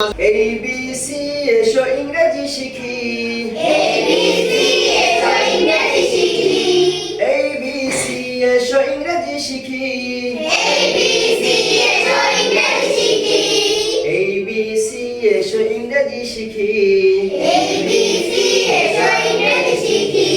ABC এসো ইংরেজি শিখি। ABC এসো ইংরেজি শিখি। ABC এসো ইংরেজি শিখি। ABC এসো ইংরেজি শিখি। ABC এসো ইংরেজি শিখি। ABC এসো ইংরেজি শিখি।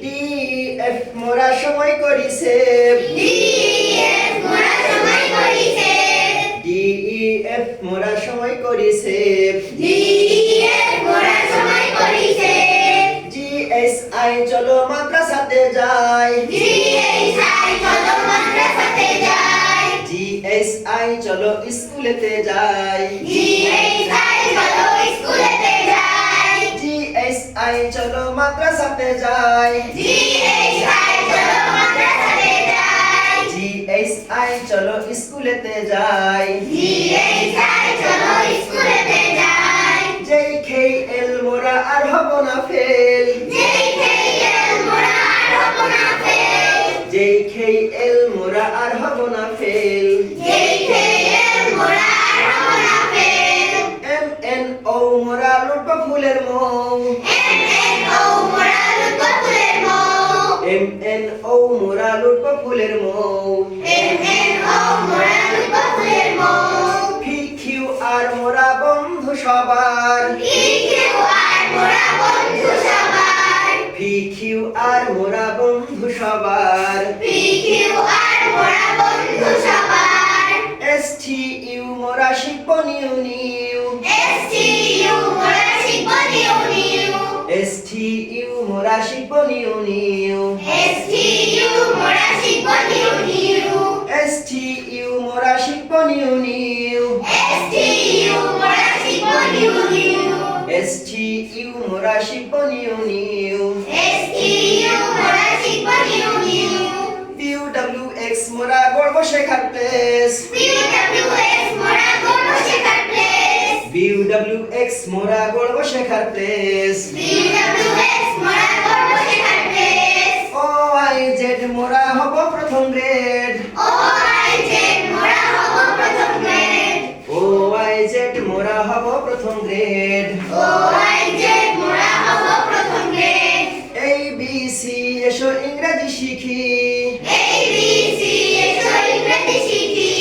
DEF মোরা সময় করি সেভ। DEF মোরা সময় করি সেভ। DEF মোরা সময় করি সেভ। DEF মোরা সময় করি সেভ। GSI চলো মাদ্রাসাতে যাই। GSI চলো মাদ্রাসাতে যাই। GSI চলো স্কুলেতে যাই। GSI চলো স্কুলেতে যাই। GSI চলো মাদ্রাসাতে যাই। GSI চলো মাদ্রাসাতে যাই। GSI চলো স্কুলেতে যাই। GSI চলো স্কুলেতে যাই। JKL মোরা আর হব না ফেল। JKL মোরা আর হব না ফেল। JKL মোরা আর হব না ফেল। JKL মোরা আর হব না ফেল। MNO মোরা লুটব ফুলের মৌ। MNO মোরা লুটব ফুলের মৌ। MNO মোরা লুটব ফুলের মৌ। MNO মোরা লুটব ফুলের মৌ। PQR মোরা বন্ধু সবার। PQR মোরা বন্ধু সবার। PQR মোরা বন্ধু সবার। PQR মোরা বন্ধু সবার। STU মোরা শিখব নিউ নিউ। STU মোরা শিখব নিউ নিউ। STU মোরা শিখব নিউ নিউ। STU মোরা শিখব নিউ নিউ। STU মোরা শিখব নিউ নিউ। STU মোরা শিখব নিউ নিউ। STU মোরা শিখব নিউ নিউ। STU মোরা শিখব নিউ নিউ। BUWX মোরা গর্ব শেখার প্লেস। BUWX মোরা গর্ব শেখার প্লেস। BUWX মোরা গর্ব শেখার প্লেস। BUWX মোরা গর্ব শেখার প্লেস। OIZ মোরা হব প্রথম গ্রেড। OIZ মোরা হব প্রথম গ্রেড। OIZ মোরা হব প্রথম গ্রেড। OIZ মোরা হব প্রথম গ্রেড। ABC এসো ইংরেজি শিখি। ABC এসো ইংরেজি শিখি।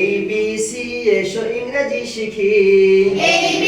ABC এসো ইংরেজি শিখি। ABC